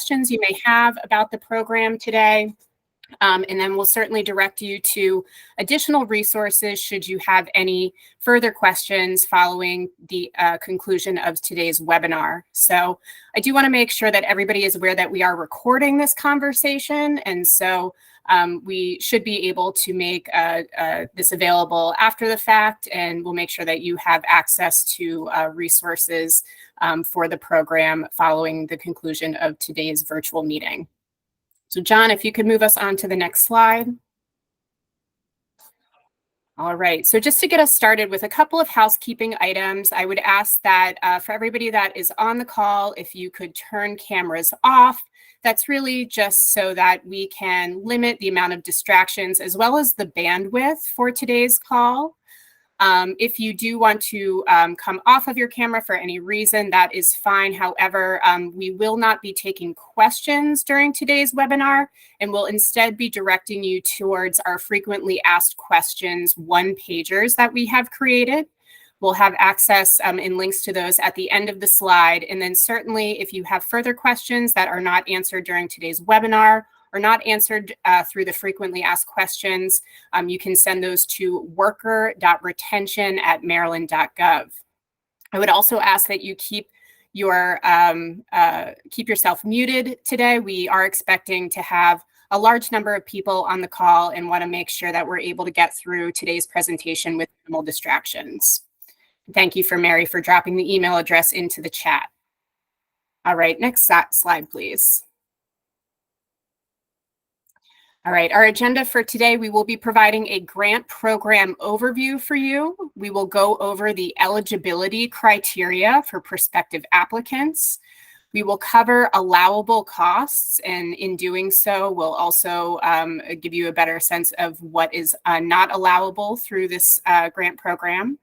questions you may have about the program today. And then we'll certainly direct you to additional resources should you have any further questions following the conclusion of today's webinar. So I do want to make sure that everybody is aware that we are recording this conversation. And so we should be able to make this available after the fact, and we'll make sure that you have access to resources for the program following the conclusion of today's virtual meeting. So John, if you could move us on to the next slide. All right, so just to get us started with a couple of housekeeping items, I would ask that for everybody that is on the call, if you could turn cameras off. That's really just so that we can limit the amount of distractions as well as the bandwidth for today's call. If you do want to come off of your camera for any reason, that is fine. However, we will not be taking questions during today's webinar, and we'll instead be directing you towards our frequently asked questions one-pagers that we have created. We'll have access and links to those at the end of the slide. And then certainly if you have further questions that are not answered during today's webinar, or not answered through the frequently asked questions, you can send those to worker.retention@maryland.gov. I would also ask that you keep yourself muted today. We are expecting to have a large number of people on the call and want to make sure that we're able to get through today's presentation with minimal distractions. Thank you for Mary for dropping the email address into the chat. All right, next slide, please. All right, our agenda for today, we will be providing a grant program overview for you. We will go over the eligibility criteria for prospective applicants. We will cover allowable costs, and in doing so, we'll also give you a better sense of what is not allowable through this grant program.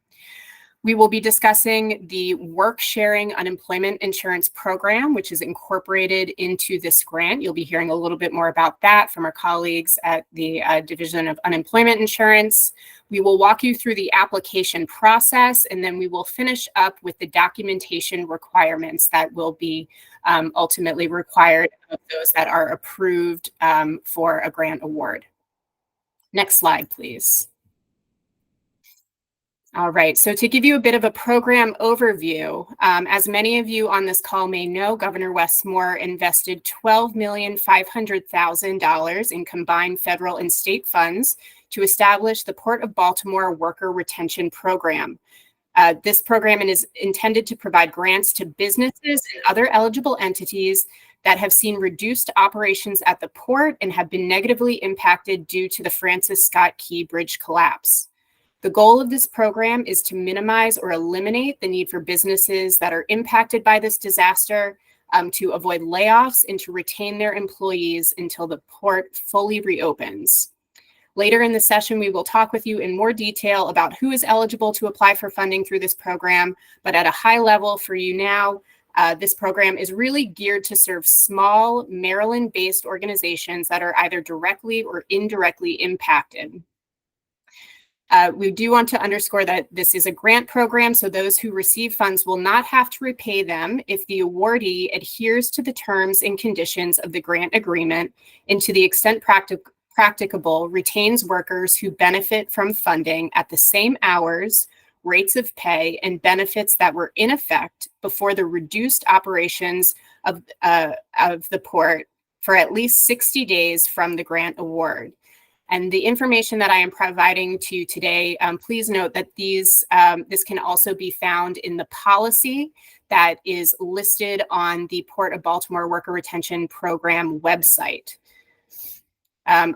We will be discussing the work sharing unemployment insurance program, which is incorporated into this grant. You'll be hearing a little bit more about that from our colleagues at the Division of Unemployment Insurance. We will walk you through the application process, and then we will finish up with the documentation requirements that will be ultimately required of those that are approved for a grant award. Next slide, please. All right, so to give you a bit of a program overview, as many of you on this call may know, Governor Wes Moore invested $12,500,000 in combined federal and state funds to establish the Port of Baltimore Worker Retention Program. This program is intended to provide grants to businesses and other eligible entities that have seen reduced operations at the port and have been negatively impacted due to the Francis Scott Key Bridge collapse. The goal of this program is to minimize or eliminate the need for businesses that are impacted by this disaster to avoid layoffs and to retain their employees until the port fully reopens. Later in the session, we will talk with you in more detail about who is eligible to apply for funding through this program, but at a high level for you now, this program is really geared to serve small Maryland-based organizations that are either directly or indirectly impacted. We do want to underscore that this is a grant program, so those who receive funds will not have to repay them if the awardee adheres to the terms and conditions of the grant agreement and to the extent practicable retains workers who benefit from funding at the same hours, rates of pay, and benefits that were in effect before the reduced operations of the port for at least 60 days from the grant award. And the information that I am providing to you today, please note that this can also be found in the policy that is listed on the Port of Baltimore Worker Retention Program website.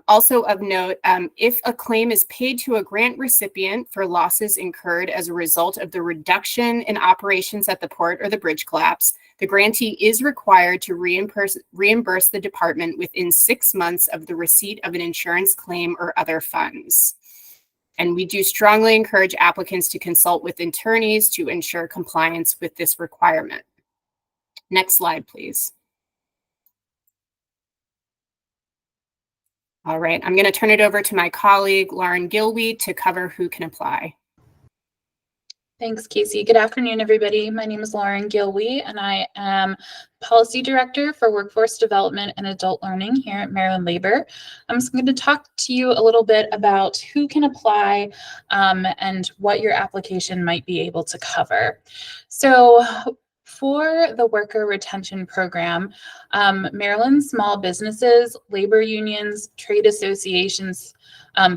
Also of note, if a claim is paid to a grant recipient for losses incurred as a result of the reduction in operations at the port or the bridge collapse, the grantee is required to reimburse the department within 6 months of the receipt of an insurance claim or other funds. And we do strongly encourage applicants to consult with attorneys to ensure compliance with this requirement. Next slide, please. All right, I'm going to turn it over to my colleague, Lauren Gilweed, to cover who can apply. Thanks, Casey. Good afternoon, everybody. My name is Lauren Gilwee, and I am Policy Director for Workforce Development and Adult Learning here at Maryland Labor. I'm just going to talk to you a little bit about who can apply and what your application might be able to cover. So for the Worker Retention Program, Maryland small businesses, labor unions, trade associations,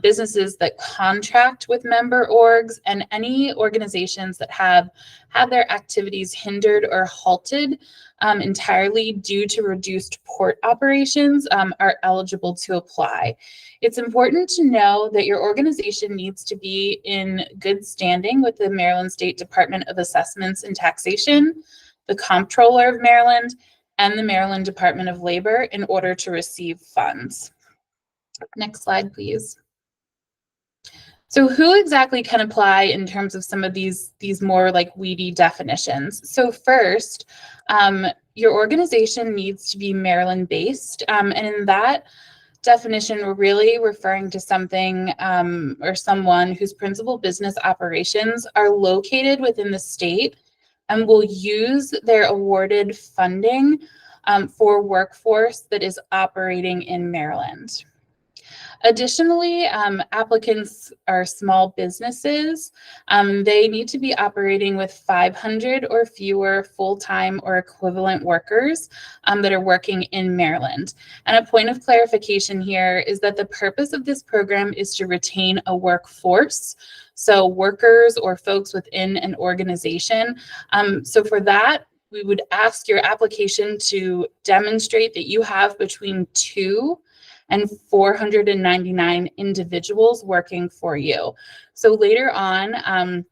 businesses that contract with member orgs, and any organizations that have had their activities hindered or halted entirely due to reduced port operations are eligible to apply. It's important to know that your organization needs to be in good standing with the Maryland State Department of Assessments and Taxation, the Comptroller of Maryland, and the Maryland Department of Labor in order to receive funds. Next slide, please. So who exactly can apply in terms of some of these more like weedy definitions? So first, your organization needs to be Maryland based. And in that definition, we're really referring to something or someone whose principal business operations are located within the state and will use their awarded funding for workforce that is operating in Maryland. Additionally, applicants are small businesses. They need to be operating with 500 or fewer full-time or equivalent workers that are working in Maryland. And a point of clarification here is that the purpose of this program is to retain a workforce, so workers or folks within an organization. So for that, we would ask your application to demonstrate that you have between 2 and 499 individuals working for you. So later on,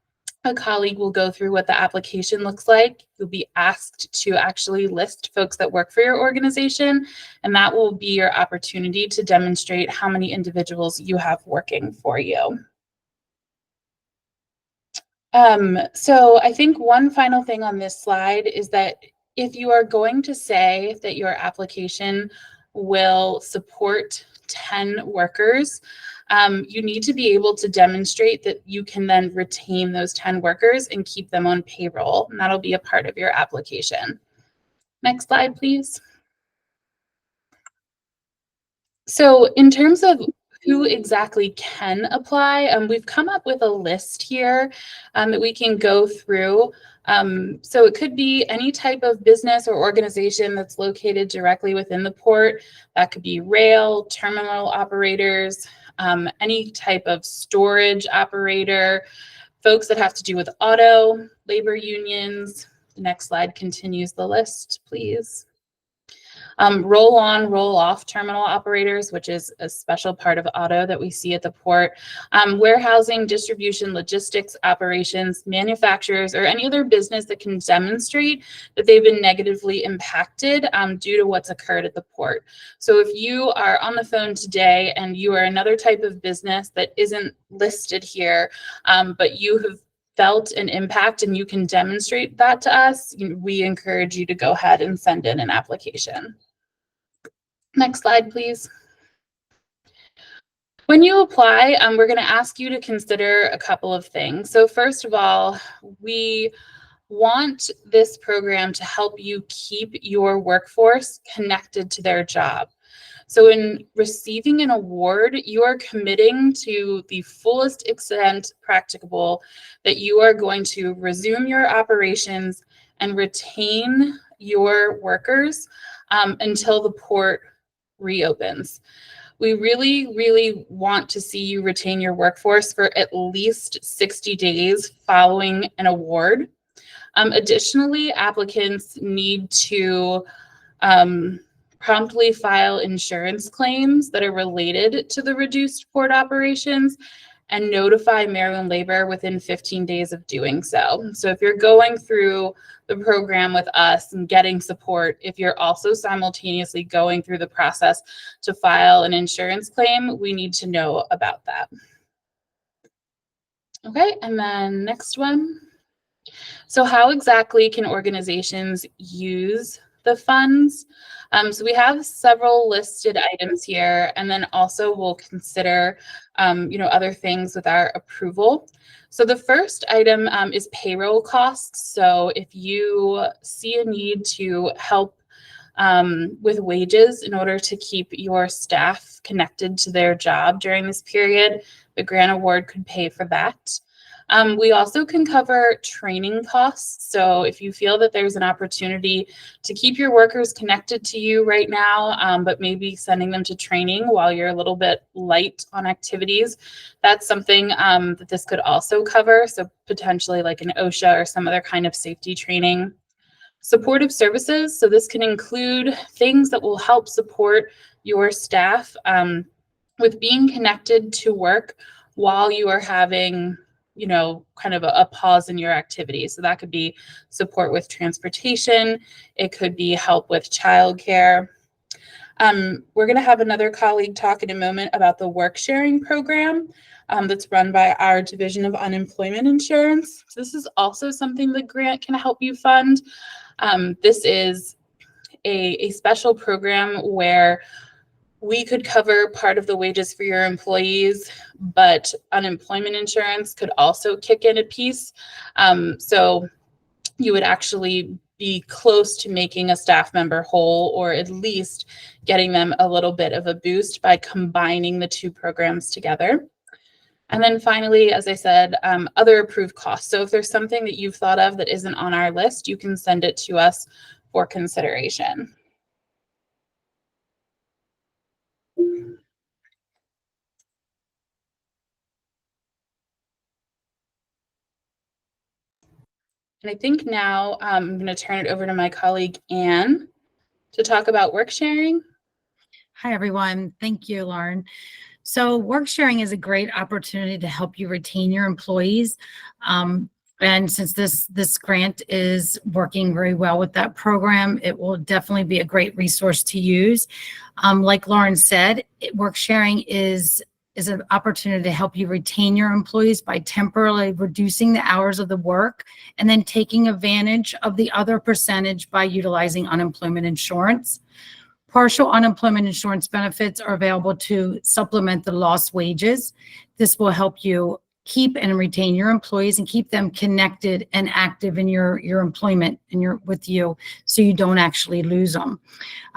a colleague will go through what the application looks like. You'll be asked to actually list folks that work for your organization, and that will be your opportunity to demonstrate how many individuals you have working for you. So I think one final thing on this slide is that if you are going to say that your application will support 10 workers, you need to be able to demonstrate that you can then retain those 10 workers and keep them on payroll, and that'll be a part of your application. Next slide, please. So in terms of who exactly can apply, we've come up with a list here that we can go through. So it could be any type of business or organization that's located directly within the port. That could be rail, terminal operators, any type of storage operator, folks that have to do with auto, labor unions. The next slide continues the list, please. Roll on, roll off terminal operators, which is a special part of auto that we see at the port, warehousing, distribution, logistics operations, manufacturers, or any other business that can demonstrate that they've been negatively impacted due to what's occurred at the port. So if you are on the phone today and you are another type of business that isn't listed here, but you have felt an impact and you can demonstrate that to us, we encourage you to go ahead and send in an application. Next slide, please. When you apply, we're going to ask you to consider a couple of things. So first of all, we want this program to help you keep your workforce connected to their job. So in receiving an award, you are committing to the fullest extent practicable that you are going to resume your operations and retain your workers until the port reopens. We really, really want to see you retain your workforce for at least 60 days following an award. Additionally, applicants need to promptly file insurance claims that are related to the reduced port operations and notify Maryland Labor within 15 days of doing so. So if you're going through the program with us and getting support, if you're also simultaneously going through the process to file an insurance claim, we need to know about that. Okay, and then next one. So how exactly can organizations use the funds? So we have several listed items here, and then also we'll consider, other things with our approval. So the first item is payroll costs. So if you see a need to help with wages in order to keep your staff connected to their job during this period, the grant award could pay for that. We also can cover training costs. So if you feel that there's an opportunity to keep your workers connected to you right now, but maybe sending them to training while you're a little bit light on activities, that's something that this could also cover. So potentially like an OSHA or some other kind of safety training. Supportive services. So this can include things that will help support your staff with being connected to work while you are having, kind of a pause in your activity. So that could be support with transportation. It could be help with childcare. We're going to have another colleague talk in a moment about the work sharing program that's run by our Division of Unemployment Insurance. So this is also something the grant can help you fund. This is a special program where we could cover part of the wages for your employees, but unemployment insurance could also kick in a piece. So you would actually be close to making a staff member whole, or at least getting them a little bit of a boost by combining the two programs together. And then finally, as I said, other approved costs. So if there's something that you've thought of that isn't on our list, you can send it to us for consideration. And I think now I'm going to turn it over to my colleague, Anne, to talk about work sharing. Hi, everyone. Thank you, Lauren. So work sharing is a great opportunity to help you retain your employees. And since this grant is working very well with that program, it will definitely be a great resource to use. Like Lauren said, work sharing is an opportunity to help you retain your employees by temporarily reducing the hours of the work and then taking advantage of the other percentage by utilizing unemployment insurance. Partial unemployment insurance benefits are available to supplement the lost wages. This will help you keep and retain your employees and keep them connected and active in your employment and with you, so you don't actually lose them.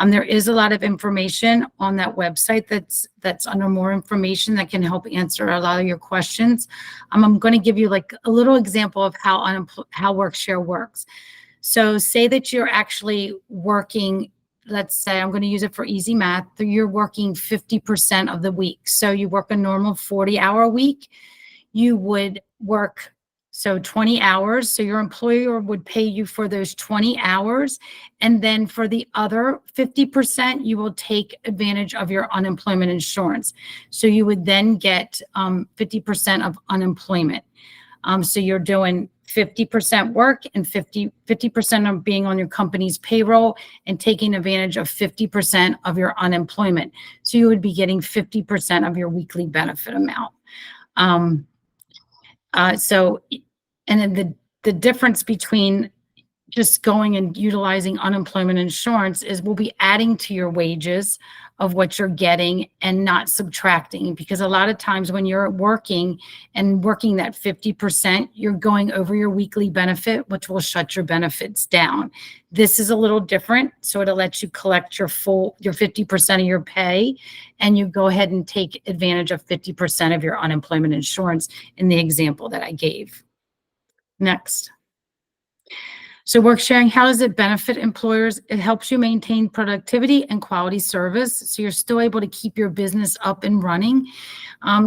There is a lot of information on that website that's under more information that can help answer a lot of your questions. I'm going to give you like a little example of how WorkShare works. So say that you're actually working, let's say I'm going to use it for easy math, you're working 50% of the week. So you work a normal 40-hour week. You would work 20 hours. So your employer would pay you for those 20 hours. And then for the other 50%, you will take advantage of your unemployment insurance. So you would then get 50% of unemployment. So you're doing 50% work and 50% of being on your company's payroll and taking advantage of 50% of your unemployment. So you would be getting 50% of your weekly benefit amount. And then the difference between just going and utilizing unemployment insurance is we'll be adding to your wages of what you're getting and not subtracting, because a lot of times when you're working that 50%, you're going over your weekly benefit, which will shut your benefits down. This is a little different. So it'll let you collect your 50% of your pay, and you go ahead and take advantage of 50% of your unemployment insurance in the example that I gave. Next. So work sharing, how does it benefit employers? It helps you maintain productivity and quality service, so you're still able to keep your business up and running.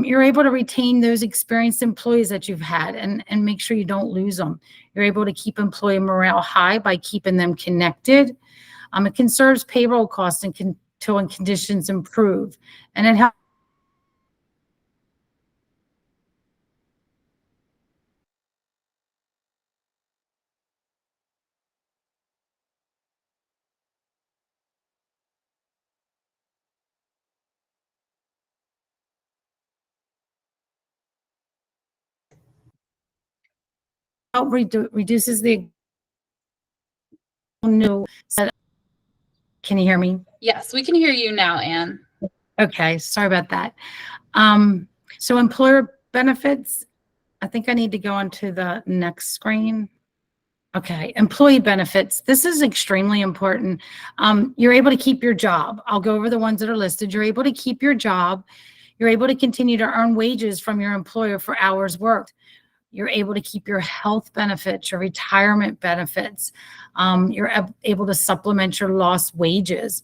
You're able to retain those experienced employees that you've had and make sure you don't lose them. You're able to keep employee morale high by keeping them connected. It conserves payroll costs until conditions improve. And it helps reduces the new set Can you hear me? Yes, we can hear you now, Anne. Okay, sorry about that. So employer benefits, I think I need to go on to the next screen. Okay, employee benefits. This is extremely important. You're able to keep your job. I'll go over the ones that are listed. You're able to keep your job. You're able to continue to earn wages from your employer for hours worked. You're able to keep your health benefits, your retirement benefits. You're able to supplement your lost wages.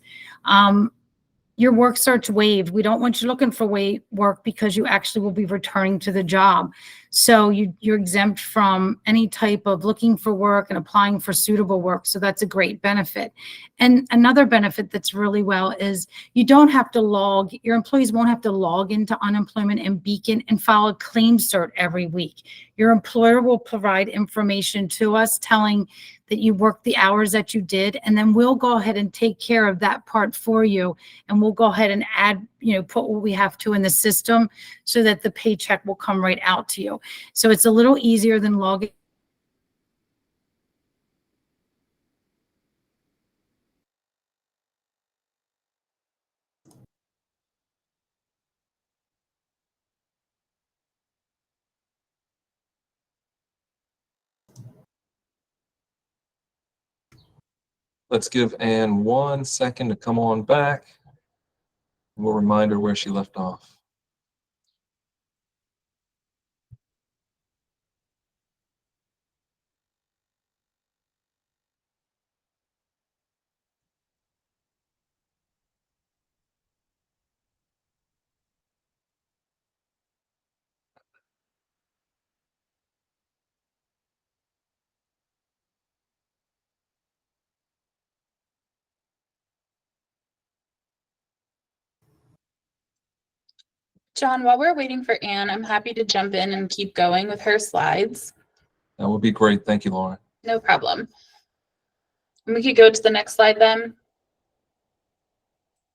Your work search waived. We don't want you looking for work because you actually will be returning to the job. So you're exempt from any type of looking for work and applying for suitable work. So that's a great benefit. And another benefit that's really well is you don't have to your employees won't have to log into unemployment and Beacon and file a claim cert every week. Your employer will provide information to us telling that you worked the hours that you did, and then we'll go ahead and take care of that part for you. And we'll go ahead and add, put what we have to in the system so that the paycheck will come right out to you. So it's a little easier than logging. Let's give Anne 1 second to come on back. We'll remind her where she left off. John, while we're waiting for Anne, I'm happy to jump in and keep going with her slides. That would be great. Thank you, Lauren. No problem. And we could go to the next slide then.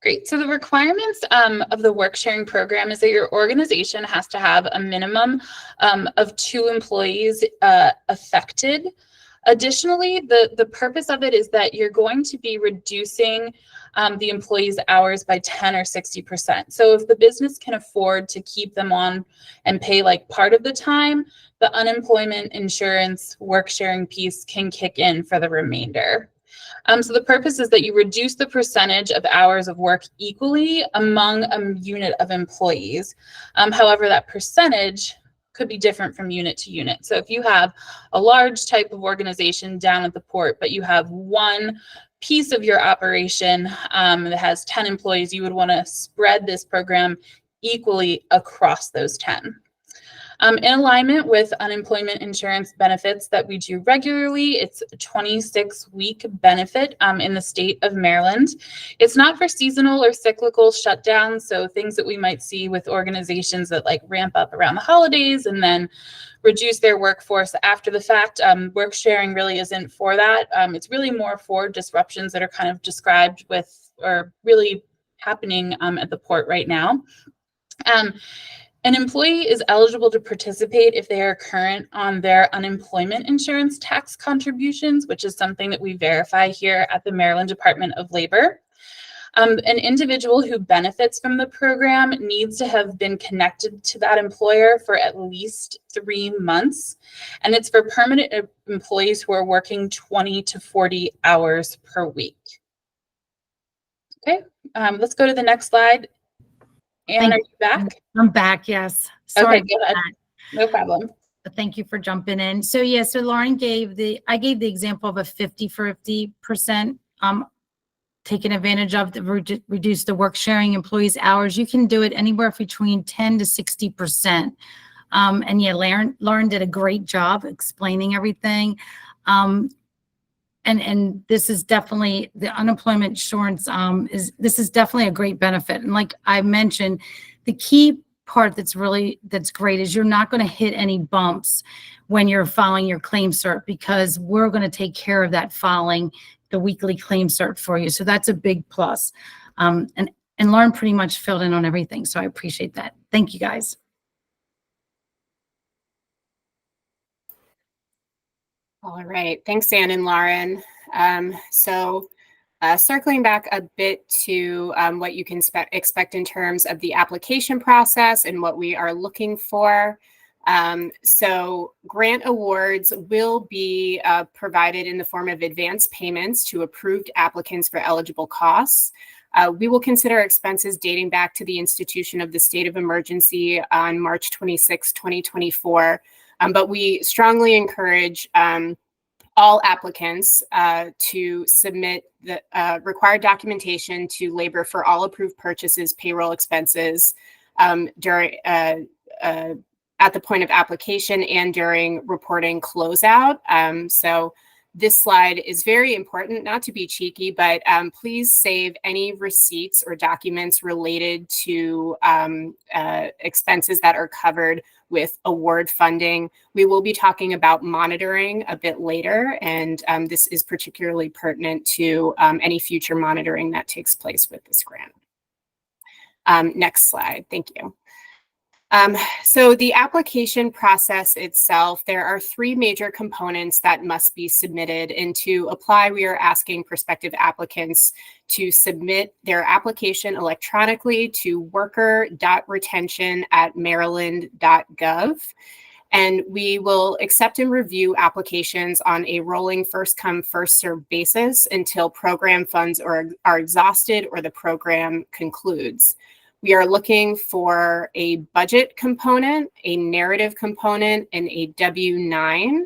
Great. So the requirements of the work sharing program is that your organization has to have a minimum of 2 employees affected. Additionally, the purpose of it is that you're going to be reducing the employees' hours by 10 or 60%. So if the business can afford to keep them on and pay like part of the time, the unemployment insurance work sharing piece can kick in for the remainder. So the purpose is that you reduce the percentage of hours of work equally among a unit of employees. However, that percentage could be different from unit to unit. So if you have a large type of organization down at the port, but you have one piece of your operation that has 10 employees, you would want to spread this program equally across those 10. In alignment with unemployment insurance benefits that we do regularly, it's a 26-week benefit in the state of Maryland. It's not for seasonal or cyclical shutdowns, so things that we might see with organizations that like ramp up around the holidays and then reduce their workforce after the fact. Work sharing really isn't for that. It's really more for disruptions that are kind of described with or really happening at the port right now. An employee is eligible to participate if they are current on their unemployment insurance tax contributions, which is something that we verify here at the Maryland Department of Labor. An individual who benefits from the program needs to have been connected to that employer for at least 3 months. And it's for permanent employees who are working 20 to 40 hours per week. Okay, let's go to the next slide. Anne, are you back? I'm back, yes. Sorry. Okay, go ahead. No problem. But thank you for jumping in. So yeah, so Lauren I gave the example of a 50% taking advantage of the reduce the work sharing employees' hours. You can do it anywhere between 10 to 60%. And yeah, Lauren did a great job explaining everything. And this is definitely the unemployment insurance this is definitely a great benefit. And like I mentioned, the key part that's great is you're not going to hit any bumps when you're filing your claim cert, because we're going to take care of that filing the weekly claim cert for you. So that's a big plus. And Lauren pretty much filled in on everything. So I appreciate that. Thank you guys. All right, thanks, Anne and Lauren. So Circling back a bit to what you can expect in terms of the application process and what we are looking for. So grant awards will be provided in the form of advance payments to approved applicants for eligible costs. We will consider expenses dating back to the institution of the state of emergency on March 26, 2024, but we strongly encourage all applicants to submit the required documentation to labor for all approved purchases, payroll expenses during at the point of application and during reporting closeout. So this slide is very important, not to be cheeky, but please save any receipts or documents related to expenses that are covered with award funding. We will be talking about monitoring a bit later, and this is particularly pertinent to any future monitoring that takes place with this grant. Next slide, thank you. So the application process itself, there are three major components that must be submitted, and to apply, we are asking prospective applicants to submit their application electronically to worker.retention@maryland.gov. And we will accept and review applications on a rolling first come, first served basis until program funds are exhausted or the program concludes. We are looking for a budget component, a narrative component, and a W-9.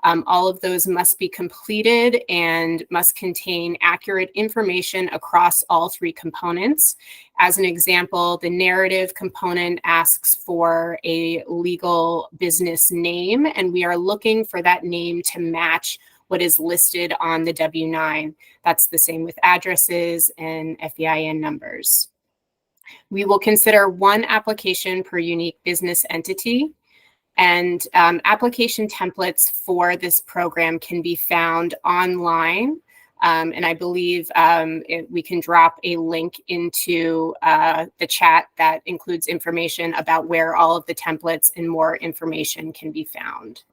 All of those must be completed and must contain accurate information across all three components. As an example, the narrative component asks for a legal business name, and we are looking for that name to match what is listed on the W-9. That's the same with addresses and FEIN numbers. We will consider one application per unique business entity, and application templates for this program can be found online. And I believe we can drop a link into the chat that includes information about where all of the templates and more information can be found.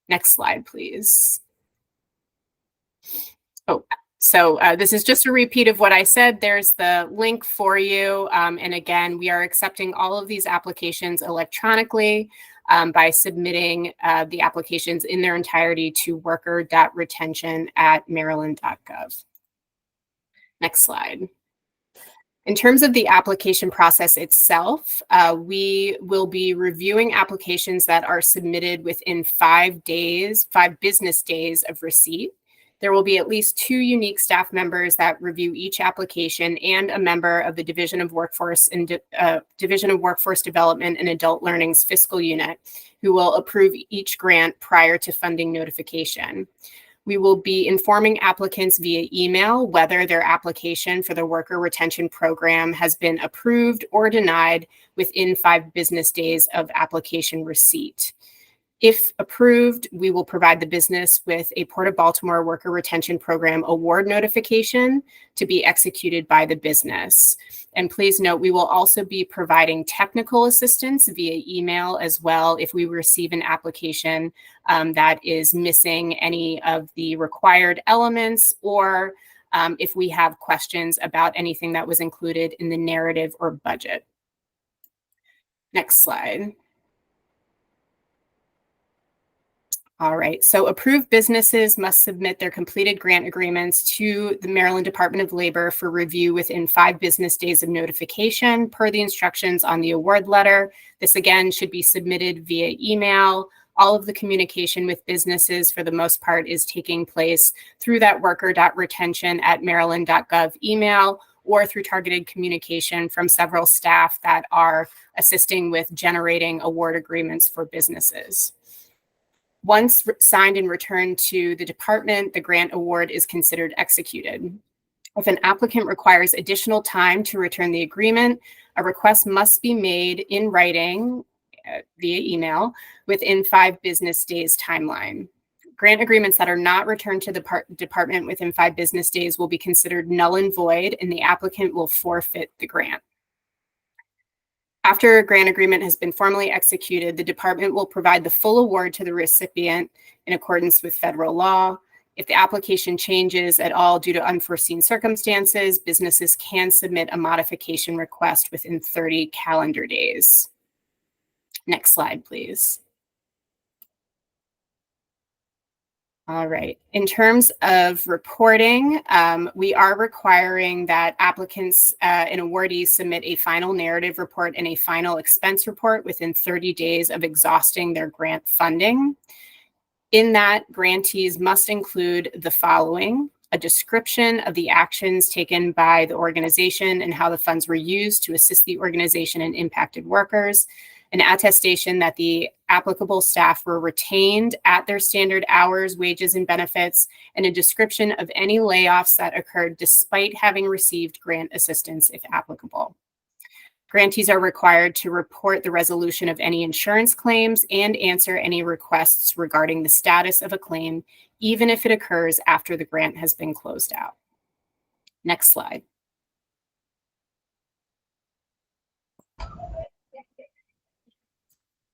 Next slide, please. Oh. So this is just a repeat of what I said. There's the link for you. And again, we are accepting all of these applications electronically by submitting the applications in their entirety to worker.retention@maryland.gov. Next slide. In terms of the application process itself, we will be reviewing applications that are submitted within 5 business days of receipt. There will be at least 2 unique staff members that review each application and a member of the Division of Workforce Development and Adult Learning's fiscal unit who will approve each grant prior to funding notification. We will be informing applicants via email whether their application for the Worker Retention Program has been approved or denied within 5 business days of application receipt. If approved, we will provide the business with a Port of Baltimore Worker Retention Program award notification to be executed by the business. And please note, we will also be providing technical assistance via email as well if we receive an application that is missing any of the required elements, or if we have questions about anything that was included in the narrative or budget. Next slide. All right, so approved businesses must submit their completed grant agreements to the Maryland Department of Labor for review within 5 business days of notification per the instructions on the award letter. This again should be submitted via email. All of the communication with businesses for the most part is taking place through that worker.retention@maryland.gov email or through targeted communication from several staff that are assisting with generating award agreements for businesses. Once signed and returned to the department, the grant award is considered executed. If an applicant requires additional time to return the agreement, a request must be made in writing via email within 5 business days timeline. Grant agreements that are not returned to the department within 5 business days will be considered null and void, and the applicant will forfeit the grant. After a grant agreement has been formally executed, the department will provide the full award to the recipient in accordance with federal law. If the application changes at all due to unforeseen circumstances, businesses can submit a modification request within 30 calendar days. Next slide, please. All right. In terms of reporting, we are requiring that applicants and awardees submit a final narrative report and a final expense report within 30 days of exhausting their grant funding. In that, grantees must include the following: a description of the actions taken by the organization and how the funds were used to assist the organization and impacted workers, an attestation that the applicable staff were retained at their standard hours, wages, and benefits, and a description of any layoffs that occurred despite having received grant assistance if applicable. Grantees are required to report the resolution of any insurance claims and answer any requests regarding the status of a claim, even if it occurs after the grant has been closed out. Next slide.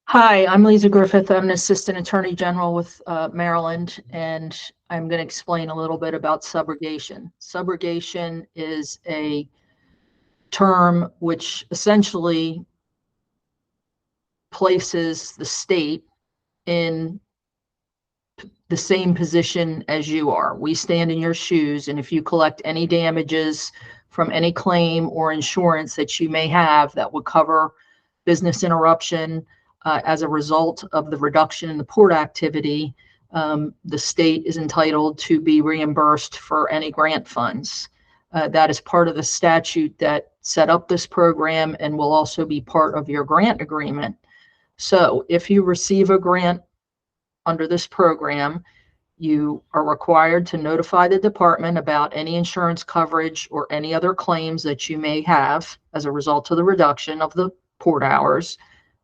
Hi, I'm Lisa Griffith. I'm an Assistant Attorney General with Maryland, and I'm going to explain a little bit about subrogation. Subrogation is a term which essentially places the state in the same position as you are. We stand in your shoes, and if you collect any damages from any claim or insurance that you may have that would cover business interruption, as a result of the reduction in the port activity, the state is entitled to be reimbursed for any grant funds. That is part of the statute that set up this program and will also be part of your grant agreement. So if you receive a grant under this program, you are required to notify the department about any insurance coverage or any other claims that you may have as a result of the reduction of the port hours.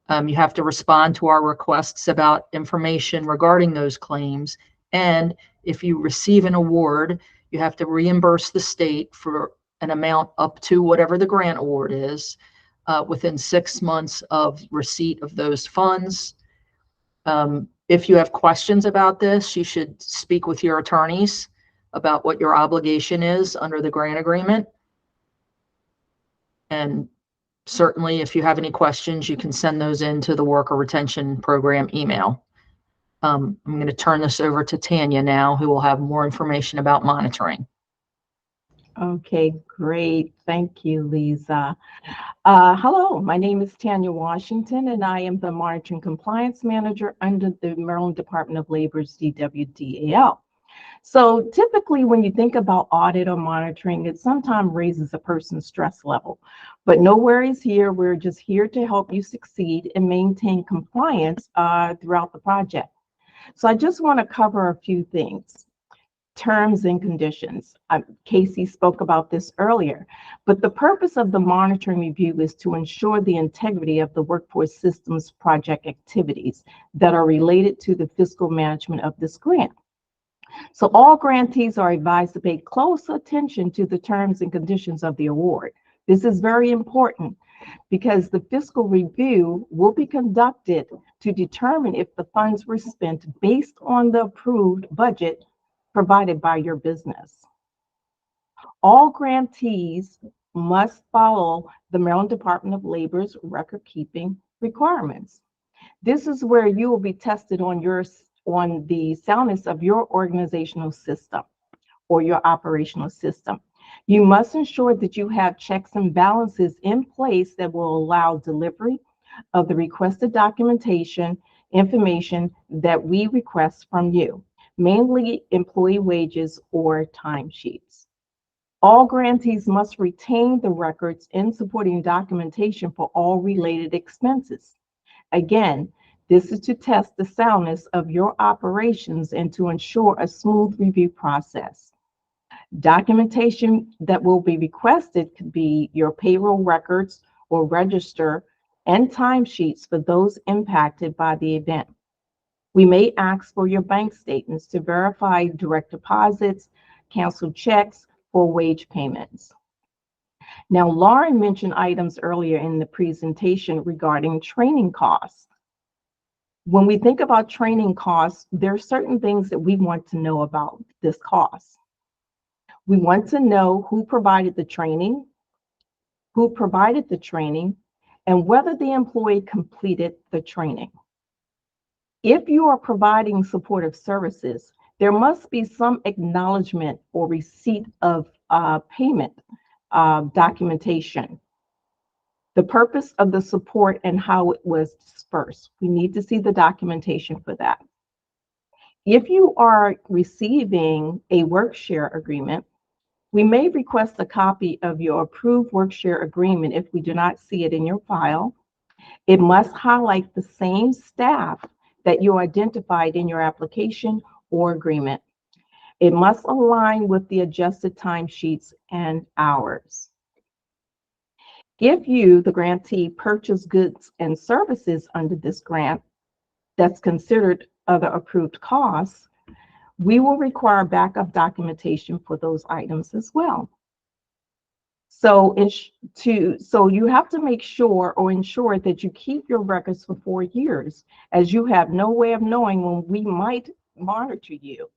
You have to respond to our requests about information regarding those claims. And if you receive an award, you have to reimburse the state for an amount up to whatever the grant award is within 6 months of receipt of those funds. If you have questions about this, you should speak with your attorneys about what your obligation is under the grant agreement. And certainly, if you have any questions, you can send those into the Worker Retention Program email. I'm going to turn this over to Tanya now, who will have more information about monitoring. Okay, great. Thank you, Lisa. Hello, my name is Tanya Washington, and I am the Monitoring Compliance Manager under the Maryland Department of Labor's DWDAL. So typically when you think about audit or monitoring, it sometimes raises a person's stress level. But no worries here. We're just here to help you succeed and maintain compliance throughout the project. So I just want to cover a few things. Terms and conditions. Casey spoke about this earlier, but the purpose of the monitoring review is to ensure the integrity of the workforce systems project activities that are related to the fiscal management of this grant. So all grantees are advised to pay close attention to the terms and conditions of the award. This is very important because the fiscal review will be conducted to determine if the funds were spent based on the approved budget provided by your business. All grantees must follow the Maryland Department of Labor's record-keeping requirements. This is where you will be tested on the soundness of your organizational system or your operational system. You must ensure that you have checks and balances in place that will allow delivery of the requested documentation information that we request from you, mainly employee wages or timesheets. All grantees must retain the records and supporting documentation for all related expenses. Again, this is to test the soundness of your operations and to ensure a smooth review process. Documentation that will be requested could be your payroll records or register and timesheets for those impacted by the event. We may ask for your bank statements to verify direct deposits, canceled checks, or wage payments. Now, Lauren mentioned items earlier in the presentation regarding training costs. When we think about training costs, there are certain things that we want to know about this cost. We want to know who provided the training, and whether the employee completed the training. If you are providing supportive services, there must be some acknowledgement or receipt of payment documentation, the purpose of the support and how it was dispersed. We need to see the documentation for that. If you are receiving a work share agreement, we may request a copy of your approved work share agreement if we do not see it in your file. It must highlight the same staff that you identified in your application or agreement. It must align with the adjusted timesheets and hours. If you, the grantee, purchase goods and services under this grant that's considered other approved costs, we will require backup documentation for those items as well. So you have to make sure or ensure that you keep your records for 4 years, as you have no way of knowing when we might monitor you.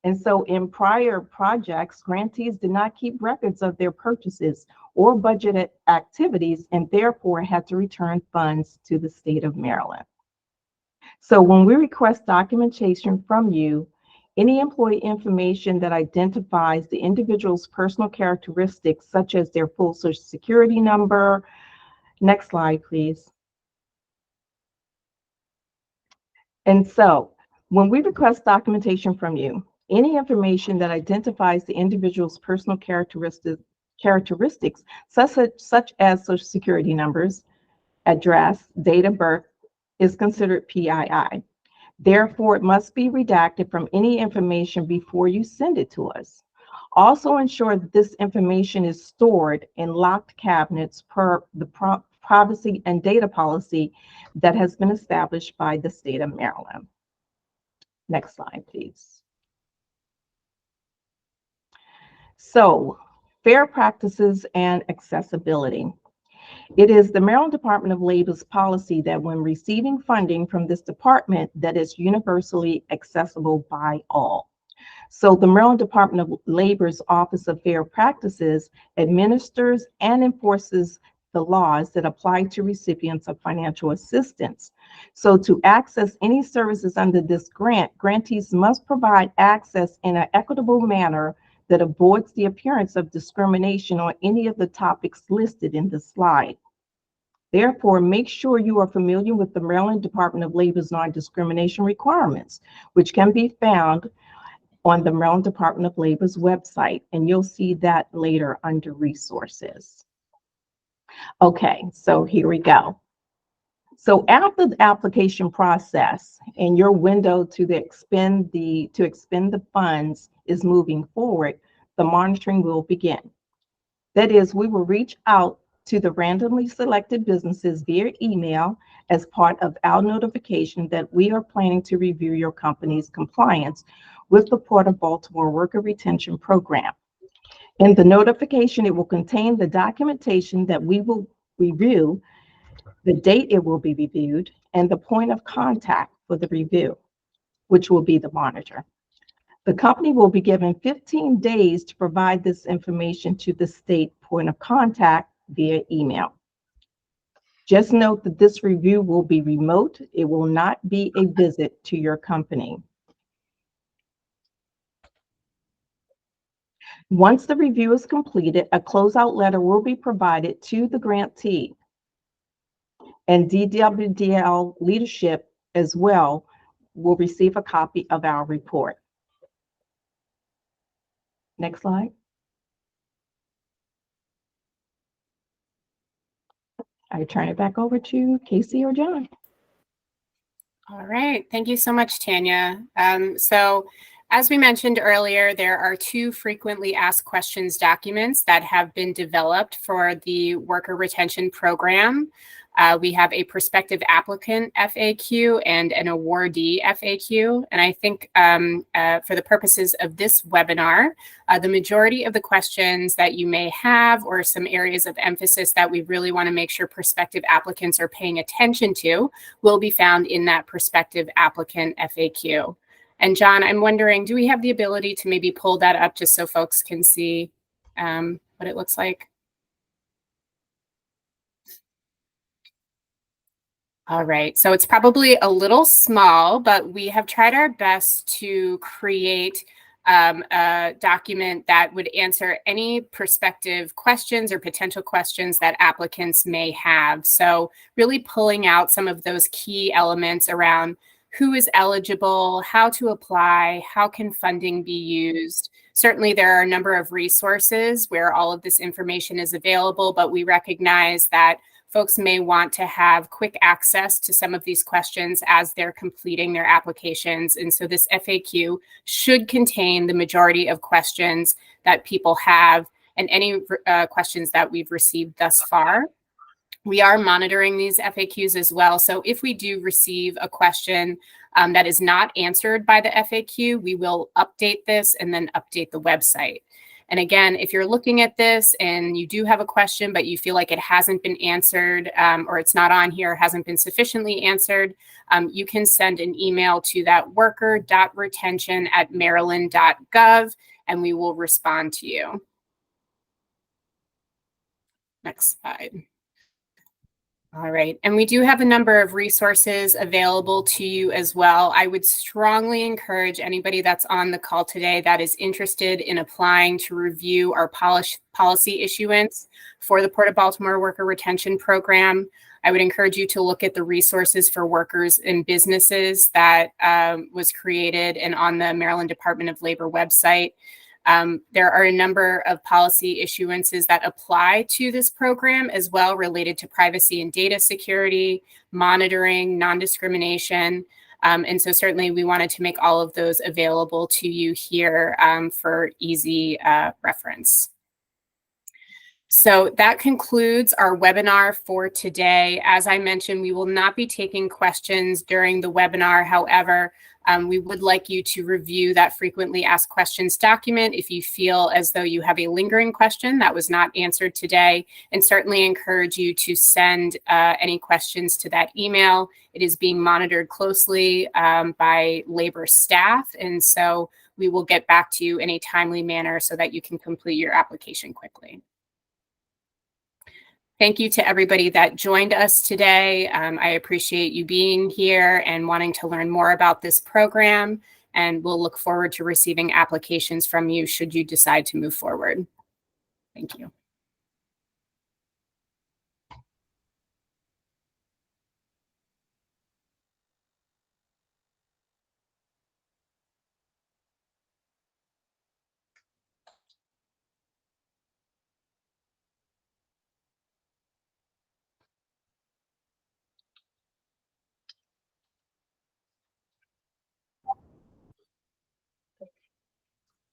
And so in prior projects, grantees did not keep records of their purchases or budgeted activities and therefore had to return funds to the state of Maryland. So when we request documentation from you, any employee information that identifies the individual's personal characteristics, such as their full Social Security number. Next slide, please. And so when we request documentation from you, any information that identifies the individual's personal characteristics such as Social Security numbers, address, date of birth, is considered PII. Therefore, it must be redacted from any information before you send it to us. Also ensure that this information is stored in locked cabinets per the privacy and data policy that has been established by the state of Maryland. Next slide, please. So, fair practices and accessibility. It is the Maryland Department of Labor's policy that when receiving funding from this department, that is universally accessible by all. So the Maryland Department of Labor's Office of Fair Practices administers and enforces the laws that apply to recipients of financial assistance. So to access any services under this grant, grantees must provide access in an equitable manner that avoids the appearance of discrimination on any of the topics listed in the slide. Therefore, make sure you are familiar with the Maryland Department of Labor's non-discrimination requirements, which can be found on the Maryland Department of Labor's website, and you'll see that later under resources. Okay, so here we go. So after the application process and your window to expend the funds is moving forward, the monitoring will begin. That is, we will reach out to the randomly selected businesses via email as part of our notification that we are planning to review your company's compliance with the Port of Baltimore Worker Retention Program. In the notification, it will contain the documentation that we will review, the date it will be reviewed, and the point of contact for the review, which will be the monitor. The company will be given 15 days to provide this information to the state point of contact via email. Just note that this review will be remote. It will not be a visit to your company. Once the review is completed, a closeout letter will be provided to the grantee, and DWDL leadership as well will receive a copy of our report. Next slide. I turn it back over to Casey or John. All right, thank you so much, Tanya. So As we mentioned earlier, there are 2 frequently asked questions documents that have been developed for the worker retention program. We have a prospective applicant FAQ and an awardee FAQ. And I think for the purposes of this webinar, the majority of the questions that you may have or some areas of emphasis that we really want to make sure prospective applicants are paying attention to will be found in that prospective applicant FAQ. And John, I'm wondering, do we have the ability to maybe pull that up just so folks can see what it looks like? All right, so it's probably a little small, but we have tried our best to create a document that would answer any prospective questions or potential questions that applicants may have. So really pulling out some of those key elements around who is eligible, how to apply, how can funding be used. Certainly there are a number of resources where all of this information is available, but we recognize that folks may want to have quick access to some of these questions as they're completing their applications. And so this FAQ should contain the majority of questions that people have and any questions that we've received thus far. We are monitoring these FAQs as well. So if we do receive a question that is not answered by the FAQ, we will update this and then update the website. And again, if you're looking at this and you do have a question, but you feel like it hasn't been answered or it's not on here, hasn't been sufficiently answered, you can send an email to that worker.retention@maryland.gov and we will respond to you. Next slide. All right, and we do have a number of resources available to you as well. I would strongly encourage anybody that's on the call today that is interested in applying to review our policy issuance for the Port of Baltimore Worker Retention Program. I would encourage you to look at the resources for workers and businesses that was created and on the Maryland Department of Labor website. There are a number of policy issuances that apply to this program as well, related to privacy and data security, monitoring, non-discrimination. And so certainly we wanted to make all of those available to you here for easy reference. So that concludes our webinar for today. As I mentioned, we will not be taking questions during the webinar. However, we would like you to review that frequently asked questions document if you feel as though you have a lingering question that was not answered today, and certainly encourage you to send any questions to that email. It is being monitored closely by labor staff, and so we will get back to you in a timely manner so that you can complete your application quickly. Thank you to everybody that joined us today. I appreciate you being here and wanting to learn more about this program, and we'll look forward to receiving applications from you should you decide to move forward. Thank you.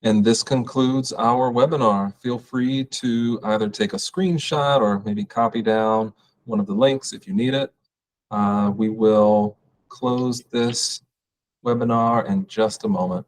And this concludes our webinar. Feel free to either take a screenshot or maybe copy down one of the links if you need it. We will close this webinar in just a moment.